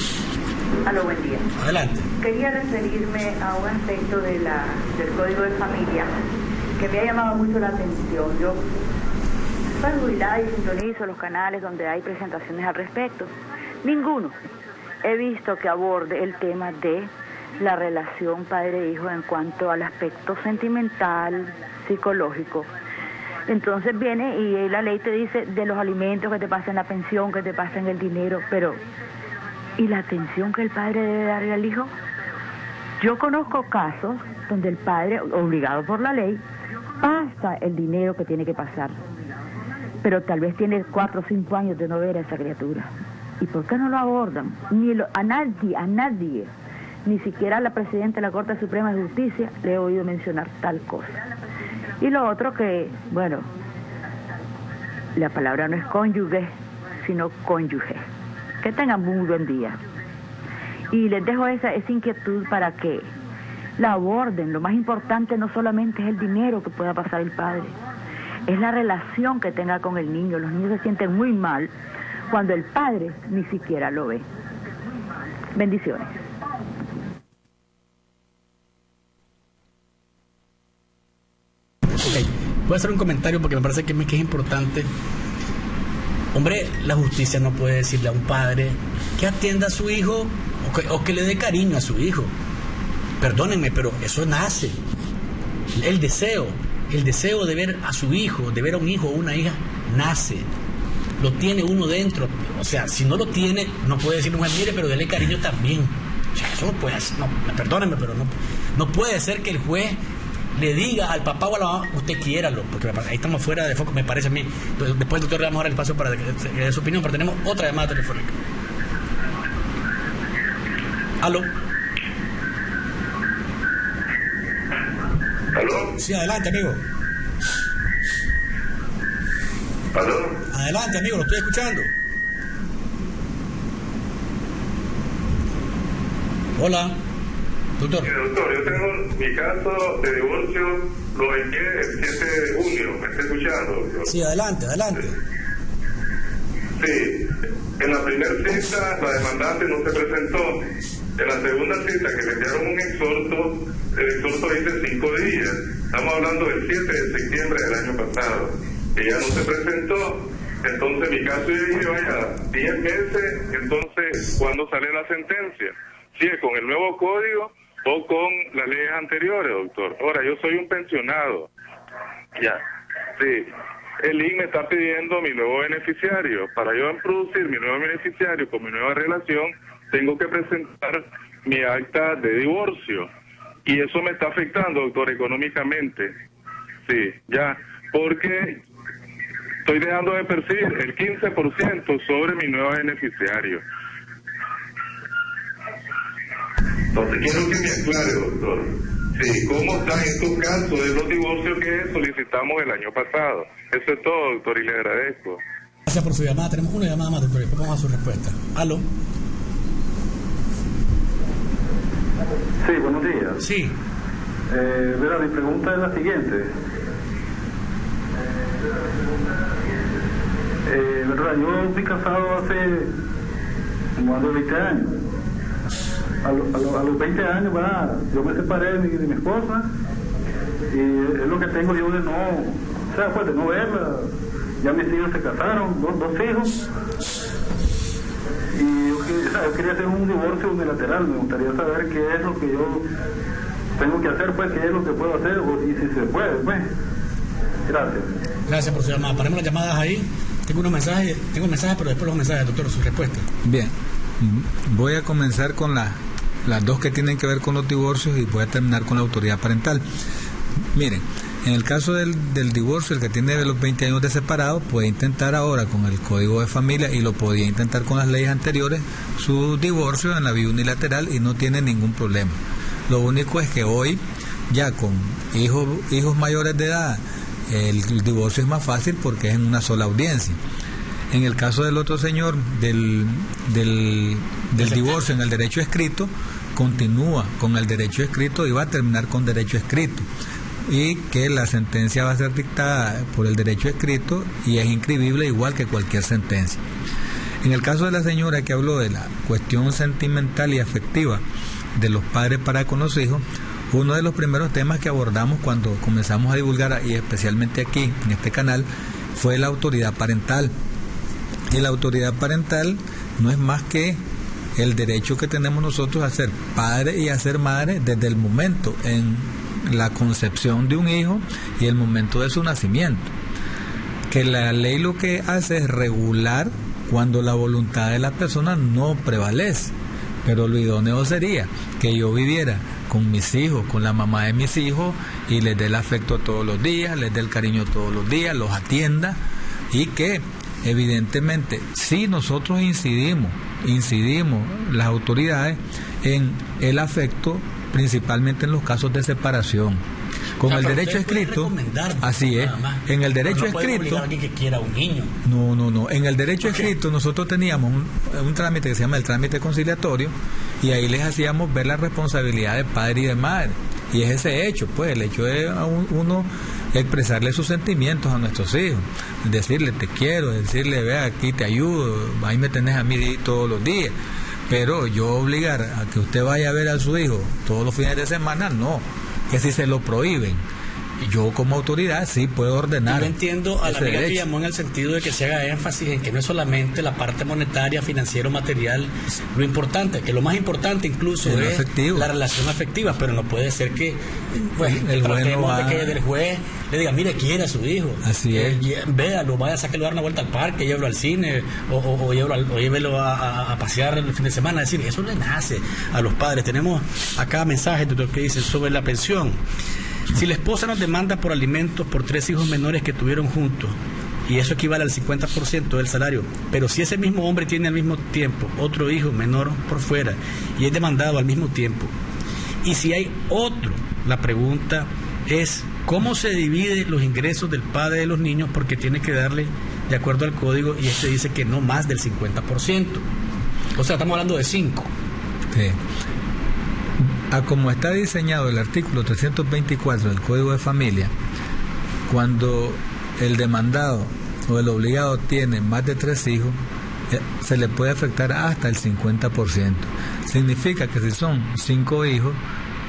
Adelante. Quería referirme a un aspecto del Código de Familia que me ha llamado mucho la atención. Yo soy jubilada y sintonizo los canales donde hay presentaciones al respecto. Ninguno he visto que aborde el tema de la relación padre-hijo en cuanto al aspecto sentimental, psicológico. Entonces viene y la ley te dice de los alimentos que te pasan, la pensión que te pasan, el dinero, pero ¿y la atención que el padre debe darle al hijo? Yo conozco casos donde el padre, obligado por la ley, pasa el dinero que tiene que pasar, pero tal vez tiene 4 o 5 años de no ver a esa criatura. ¿Y por qué no lo abordan? A nadie, ni siquiera a la presidenta de la Corte Suprema de Justicia le he oído mencionar tal cosa. Y lo otro que, bueno, la palabra no es cónyuge, sino cónyuge. Que tengan muy buen día. Y les dejo esa inquietud para que la aborden. Lo más importante no solamente es el dinero que pueda pasar el padre, es la relación que tenga con el niño. Los niños se sienten muy mal cuando el padre ni siquiera lo ve. Bendiciones. Voy a hacer un comentario porque me parece que es importante. Hombre, la justicia no puede decirle a un padre que atienda a su hijo o que le dé cariño a su hijo. Perdónenme, pero eso nace. El deseo el deseo de ver a su hijo, de ver a un hijo o una hija, nace. Lo tiene uno dentro. O sea, si no lo tiene, no puede decir, mujer, mire, pero dele cariño también. O sea, eso no puede, perdónenme, pero no puede ser que el juez le diga al papá o a la mamá, usted quiéralo, porque ahí estamos fuera de foco, me parece a mí. Entonces, después el doctor le vamos a dar el espacio para que dé su opinión, pero tenemos otra llamada telefónica. ¿Aló? ¿Aló? Sí, adelante, amigo. ¿Aló? Adelante, amigo, lo estoy escuchando. Hola. Doctor. Sí, doctor, yo tengo mi caso de divorcio, lo envié el 7 de junio, ¿me está escuchando, doctor? Sí, adelante. Sí, en la primera cita la demandante no se presentó. En la segunda cita que le enviaron un exhorto, el exhorto dice 5 días. Estamos hablando del 7 de septiembre del año pasado. Ella no se presentó. Entonces mi caso yo dije, vaya, 10 meses, entonces, ¿cuándo sale la sentencia? Si es con el nuevo código o con las leyes anteriores, doctor. Ahora, yo soy un pensionado. Ya, sí. El INE me está pidiendo mi nuevo beneficiario. Para yo producir mi nuevo beneficiario con mi nueva relación, tengo que presentar mi acta de divorcio. Y eso me está afectando, doctor, económicamente. Sí, ya. Porque estoy dejando de percibir el 15% sobre mi nuevo beneficiario. Entonces quiero que me aclare, doctor. Sí, ¿cómo están estos casos de los divorcios que solicitamos el año pasado? Eso es todo, doctor, y le agradezco. Gracias por su llamada. Tenemos una llamada más, doctor, y después vamos a su respuesta. ¿Aló? Sí, buenos días. Sí. Verá, mi pregunta es la siguiente. Verdad, yo fui casado hace como hace 20 años. A los 20 años, yo me separé de mi esposa y es lo que tengo yo de de no verla. Ya mis hijos se casaron, dos hijos, y yo quería hacer un divorcio unilateral. Me gustaría saber qué es lo que yo tengo que hacer, pues, qué es lo que puedo hacer, y si se puede, pues. Gracias. Gracias por su llamada. Paremos las llamadas ahí. Tengo mensajes, pero después los mensajes, doctor, su respuesta. Bien, voy a comenzar con las dos que tienen que ver con los divorcios y voy a terminar con la autoridad parental. Miren, en el caso del divorcio, el que tiene de los 20 años de separado puede intentar ahora con el Código de Familia, y lo podía intentar con las leyes anteriores, su divorcio en la vía unilateral, y no tiene ningún problema. Lo único es que hoy, ya con hijos mayores de edad, el divorcio es más fácil porque es en una sola audiencia. En el caso del otro señor, del divorcio en el derecho escrito, continúa con el derecho escrito y va a terminar con derecho escrito, y que la sentencia va a ser dictada por el derecho escrito y es inscribible igual que cualquier sentencia. En el caso de la señora que habló de la cuestión sentimental y afectiva de los padres para con los hijos, uno de los primeros temas que abordamos cuando comenzamos a divulgar, y especialmente aquí en este canal, fue la autoridad parental. Y la autoridad parental no es más que el derecho que tenemos nosotros a ser padre y a ser madre desde el momento en la concepción de un hijo y el momento de su nacimiento. Que la ley lo que hace es regular cuando la voluntad de la persona no prevalece. Pero lo idóneo sería que yo viviera con mis hijos, con la mamá de mis hijos, y les dé el afecto todos los días, les dé el cariño todos los días, los atienda, y que evidentemente si nosotros incidimos las autoridades en el afecto, principalmente en los casos de separación. Con el derecho escrito, así es, en el derecho escrito, que quiera un niño. No, en el derecho escrito nosotros teníamos un trámite que se llama el trámite conciliatorio, y ahí les hacíamos ver la responsabilidad de padre y de madre, y es ese hecho, pues, el hecho de uno expresarle sus sentimientos a nuestros hijos, decirle te quiero, decirle vea, aquí te ayudo, ahí me tenés a mí todos los días. Pero yo obligar a que usted vaya a ver a su hijo todos los fines de semana, no, que si se lo prohíben yo como autoridad sí puedo ordenar. Yo entiendo a la amiga que derecho. llamó en el sentido de que se haga énfasis en que no es solamente la parte monetaria, financiero, material, lo importante, que lo más importante incluso es efectivo. La relación afectiva, pero no puede ser que pues, el tratemos bueno de que el juez le diga, mire, quiere a su hijo. Así es. Véalo, vaya a sacarlo a dar una vuelta al parque, llévelo al cine o llévelo a pasear el fin de semana. Es decir, eso le nace a los padres. Tenemos acá mensajes, doctor, que dicen sobre la pensión. Si la esposa nos demanda por alimentos por 3 hijos menores que tuvieron juntos, y eso equivale al 50% del salario, pero si ese mismo hombre tiene al mismo tiempo otro hijo menor por fuera y es demandado al mismo tiempo, y si hay otro, la pregunta es cómo se dividen los ingresos del padre de los niños, porque tiene que darle de acuerdo al código, y este dice que no más del 50%. O sea, estamos hablando de 5. Sí. A como está diseñado el artículo 324 del Código de Familia, cuando el demandado o el obligado tiene más de 3 hijos, se le puede afectar hasta el 50%. Significa que si son 5 hijos,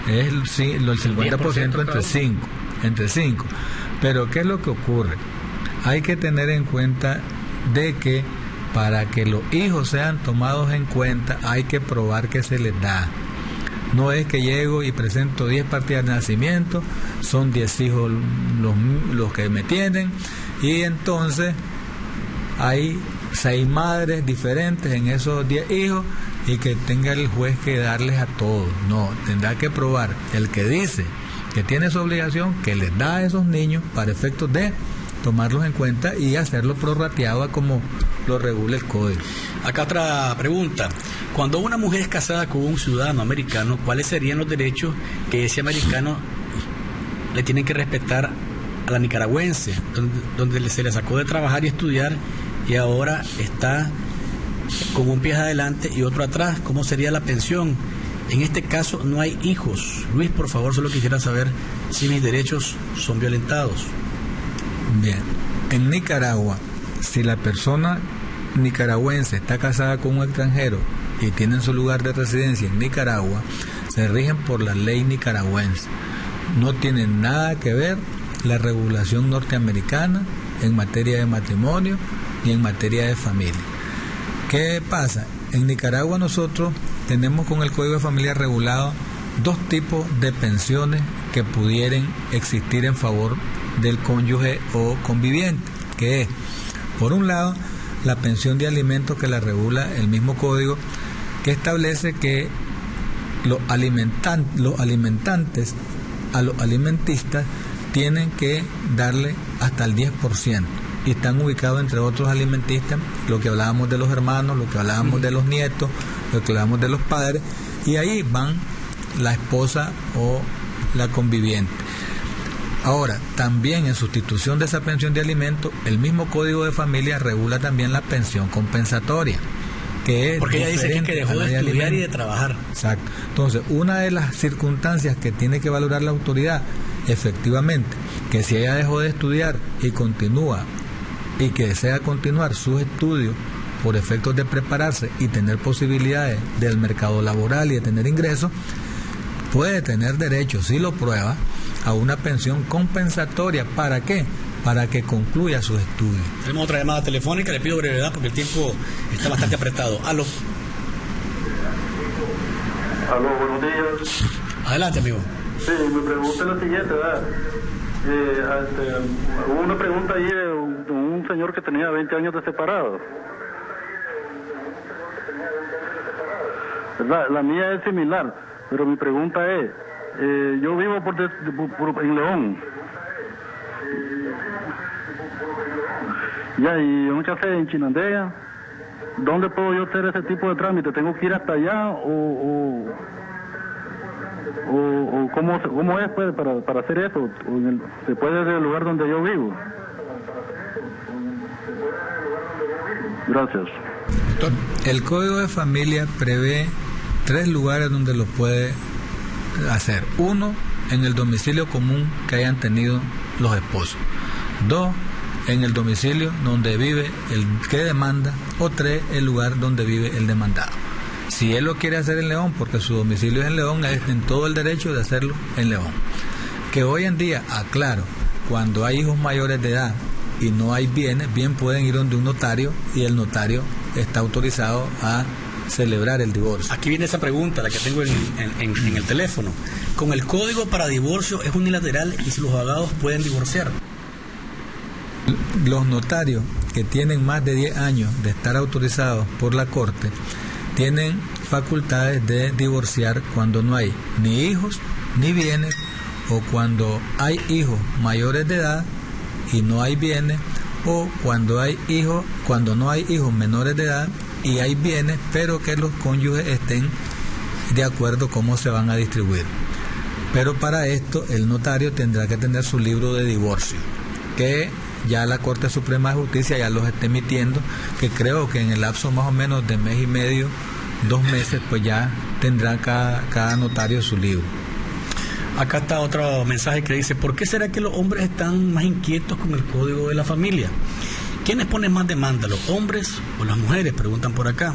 es el 50% entre 5. Pero ¿qué es lo que ocurre? Hay que tener en cuenta de que para que los hijos sean tomados en cuenta hay que probar que se les da. No es que llego y presento 10 partidas de nacimiento, son 10 hijos los que me tienen, y entonces hay 6 madres diferentes en esos 10 hijos y que tenga el juez que darles a todos. No, tendrá que probar el que dice que tiene esa obligación, que les da a esos niños para efectos de tomarlos en cuenta y hacerlo prorrateado a como lo regula el código. Acá otra pregunta. Cuando una mujer es casada con un ciudadano americano, ¿cuáles serían los derechos que ese americano le tienen que respetar a la nicaragüense, donde se le sacó de trabajar y estudiar y ahora está con un pie adelante y otro atrás? ¿Cómo sería la pensión? En este caso no hay hijos. Luis, por favor, solo quisiera saber si mis derechos son violentados. Bien, en Nicaragua, si la persona nicaragüense está casada con un extranjero y tienen su lugar de residencia en Nicaragua, se rigen por la ley nicaragüense. No tiene nada que ver la regulación norteamericana en materia de matrimonio ni en materia de familia. ¿Qué pasa? En Nicaragua nosotros tenemos con el Código de Familia regulado 2 tipos de pensiones que pudieran existir en favor del cónyuge o conviviente, que es, por un lado, la pensión de alimentos que la regula el mismo código, que establece que los alimentantes a los alimentistas tienen que darle hasta el 10%, y están ubicados entre otros alimentistas, lo que hablábamos de los hermanos, lo que hablábamos de los nietos, lo que hablábamos de los padres, y ahí van la esposa o la conviviente. Ahora, también en sustitución de esa pensión de alimentos, el mismo Código de Familia regula también la pensión compensatoria, que es porque ella dice que dejó de estudiar y de trabajar. Exacto. Entonces, una de las circunstancias que tiene que valorar la autoridad, efectivamente, que si ella dejó de estudiar y continúa, y que desea continuar sus estudios por efectos de prepararse y tener posibilidades del mercado laboral y de tener ingresos, puede tener derecho, si lo prueba, a una pensión compensatoria. ¿Para qué? Para que concluya sus estudios. Tenemos otra llamada telefónica, le pido brevedad porque el tiempo está bastante apretado. Aló. Aló, buenos días. Adelante, amigo. Sí, mi pregunta es la siguiente, ¿verdad? Hubo una pregunta ahí de un señor que tenía 20 años de separado. ¿Verdad? La mía es similar, pero mi pregunta es, yo vivo en León. Ya, y yo muchas veces en Chinandega, ¿dónde puedo yo hacer ese tipo de trámite? ¿Tengo que ir hasta allá o cómo es pues, para hacer eso? ¿Se puede desde el lugar donde yo vivo? Gracias. El Código de Familia prevé 3 lugares donde lo puede hacer. 1, en el domicilio común que hayan tenido los esposos. 2, en el domicilio donde vive el que demanda. O 3, el lugar donde vive el demandado. Si él lo quiere hacer en León, porque su domicilio es en León, es en todo el derecho de hacerlo en León. Que hoy en día, aclaro, cuando hay hijos mayores de edad y no hay bienes, bien pueden ir donde un notario y el notario está autorizado a celebrar el divorcio. Aquí viene esa pregunta, la que tengo en el teléfono. Con el código para divorcio es unilateral y si los abogados pueden divorciar. Los notarios que tienen más de 10 años de estar autorizados por la Corte tienen facultades de divorciar cuando no hay ni hijos ni bienes, o cuando hay hijos mayores de edad y no hay bienes, o cuando no hay hijos menores de edad y hay bienes, pero que los cónyuges estén de acuerdo cómo se van a distribuir. Pero para esto el notario tendrá que tener su libro de divorcio, que ya la Corte Suprema de Justicia ya los está emitiendo, que creo que en el lapso más o menos de mes y medio, 2 meses, pues ya tendrá cada notario su libro. Acá está otro mensaje que dice: ¿por qué será que los hombres están más inquietos con el código de la familia? ¿Quiénes ponen más demanda, los hombres o las mujeres? Preguntan por acá.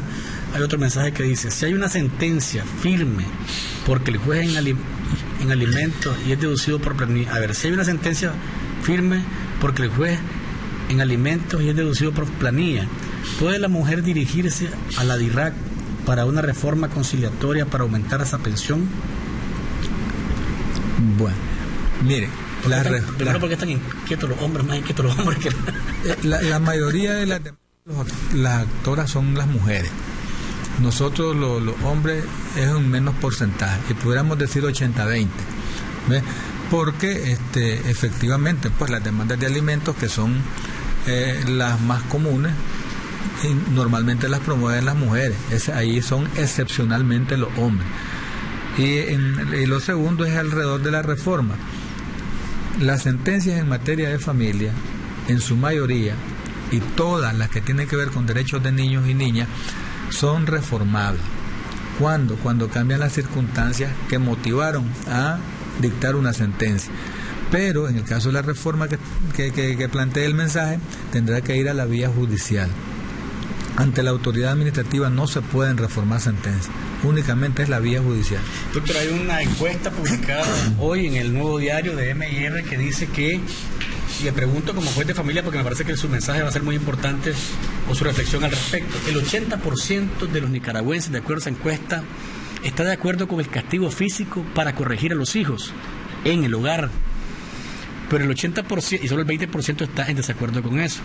Hay otro mensaje que dice: si hay una sentencia firme porque el juez en alimentos y es deducido por planilla. A ver, si hay una sentencia firme porque el juez en alimentos y es deducido por planilla, ¿puede la mujer dirigirse a la DIRAC para una reforma conciliatoria para aumentar esa pensión? Bueno, mire, primero, porque están inquietos los hombres, más inquietos los hombres que la mayoría de las actoras son las mujeres. Nosotros los hombres es un menos porcentaje, y pudiéramos decir 80-20, ¿ves? Porque efectivamente, pues las demandas de alimentos, que son las más comunes, y normalmente las promueven las mujeres. Ahí son excepcionalmente los hombres. Y lo segundo es alrededor de la reforma. Las sentencias en materia de familia, en su mayoría, y todas las que tienen que ver con derechos de niños y niñas, son reformables. ¿Cuándo? Cuando cambian las circunstancias que motivaron a dictar una sentencia. Pero en el caso de la reforma que plantea el mensaje, tendrá que ir a la vía judicial. Ante la autoridad administrativa no se pueden reformar sentencias, únicamente es la vía judicial. Doctor, hay una encuesta publicada hoy en el Nuevo Diario de M&R que dice que, y le pregunto como juez de familia porque me parece que su mensaje va a ser muy importante, o su reflexión al respecto: el 80% de los nicaragüenses, de acuerdo a esa encuesta, está de acuerdo con el castigo físico para corregir a los hijos en el hogar, pero el 80% y solo el 20% está en desacuerdo con eso.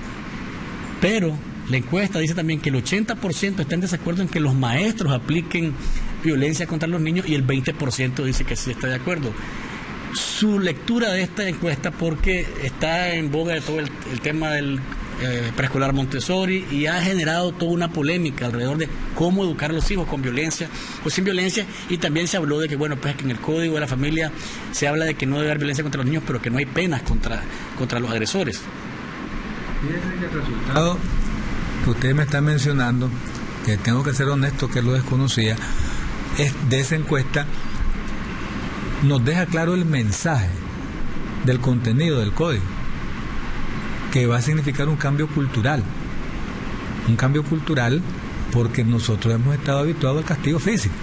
Pero la encuesta dice también que el 80% está en desacuerdo en que los maestros apliquen violencia contra los niños, y el 20% dice que sí está de acuerdo. Su lectura de esta encuesta, porque está en boga de todo el tema del preescolar Montessori, y ha generado toda una polémica alrededor de cómo educar a los hijos, con violencia o sin violencia, y también se habló de que, bueno, pues que en el Código de la Familia se habla de que no debe haber violencia contra los niños, pero que no hay penas contra los agresores. Fíjense que el resultado que usted me está mencionando, que tengo que ser honesto que lo desconocía, es de esa encuesta, nos deja claro el mensaje del contenido del código, que va a significar un cambio cultural porque nosotros hemos estado habituados al castigo físico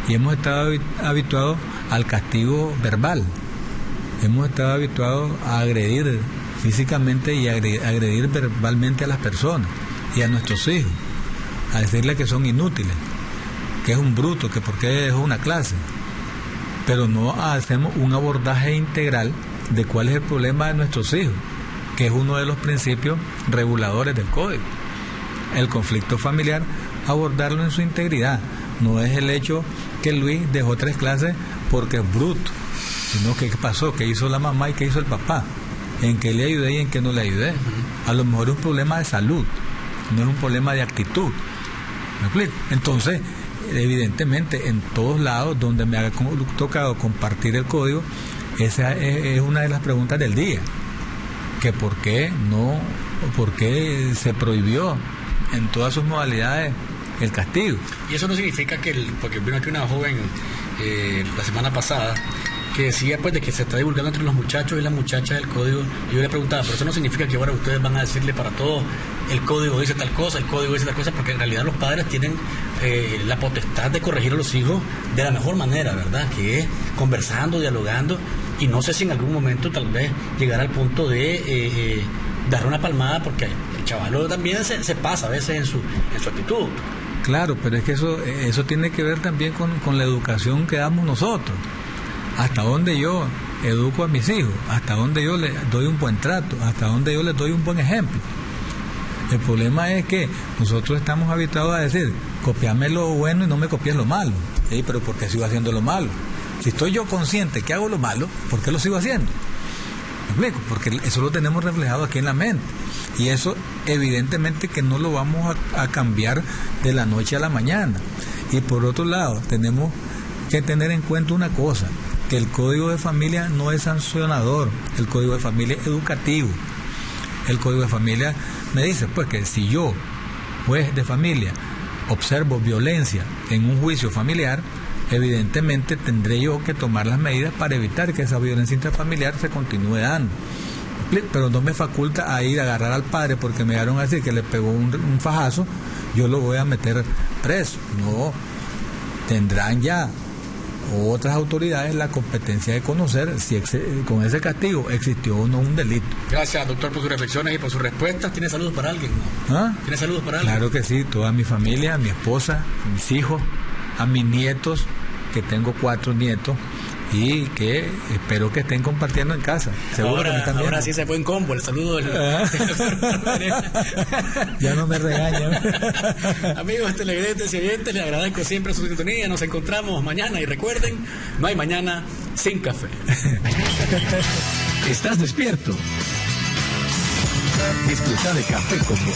y hemos estado habituados al castigo verbal, hemos estado habituados a agredir físicamente y agredir verbalmente a las personas y a nuestros hijos, a decirles que son inútiles, que es un bruto, que porque dejó una clase, pero no hacemos un abordaje integral de cuál es el problema de nuestros hijos, que es uno de los principios reguladores del código. El conflicto familiar, abordarlo en su integridad. No es el hecho que Luis dejó 3 clases porque es bruto, sino que qué pasó, qué hizo la mamá y qué hizo el papá, en qué le ayudé y en qué no le ayudé. A lo mejor es un problema de salud, no es un problema de actitud. ¿Me explico? Entonces, evidentemente, en todos lados donde me ha tocado compartir el código, esa es una de las preguntas del día, que por qué se prohibió en todas sus modalidades el castigo. Y eso no significa porque vino aquí una joven la semana pasada que decía pues de que se está divulgando entre los muchachos y las muchachas el código. Y yo le preguntaba, pero eso no significa que ahora ustedes van a decirle para todo, el código dice tal cosa, el código dice tal cosa, porque en realidad los padres tienen la potestad de corregir a los hijos de la mejor manera, ¿verdad? Que es conversando, dialogando, y no sé si en algún momento tal vez llegar al punto de dar una palmada, porque el chavalo también se pasa a veces en su actitud. Claro, pero es que eso tiene que ver también con la educación que damos nosotros. Hasta dónde yo educo a mis hijos, hasta dónde yo les doy un buen trato, hasta dónde yo les doy un buen ejemplo. El problema es que nosotros estamos habituados a decir, copiame lo bueno y no me copies lo malo. ¿Sí? Pero ¿por qué sigo haciendo lo malo? Si estoy yo consciente que hago lo malo, ¿por qué lo sigo haciendo? ¿Me explico? Porque eso lo tenemos reflejado aquí en la mente. Y eso evidentemente que no lo vamos a cambiar de la noche a la mañana. Y por otro lado, tenemos que tener en cuenta una cosa, que el código de familia no es sancionador, el código de familia es educativo. El código de familia me dice pues que si yo, juez de familia, observo violencia en un juicio familiar, evidentemente tendré yo que tomar las medidas para evitar que esa violencia intrafamiliar se continúe dando. Pero no me faculta a ir a agarrar al padre porque me llegaron a decir que le pegó un fajazo, yo lo voy a meter preso. No, tendrán ya otras autoridades la competencia de conocer si con ese castigo existió o no un delito. Gracias, doctor, por sus reflexiones y por sus respuestas. ¿Tiene saludos para alguien? ¿No? ¿Ah? ¿Tiene saludos para alguien? Claro que sí, toda mi familia, a mi esposa, a mis hijos, a mis nietos, que tengo 4 nietos, y que espero que estén compartiendo en casa. Seguro que también. Ahora sí se fue en combo, el saludo del... Ya no me regañan. Amigos televidentes y oyentes, les agradezco siempre su sintonía. Nos encontramos mañana y recuerden, no hay mañana sin café. ¿Estás despierto? Disfruta de Café con Vos.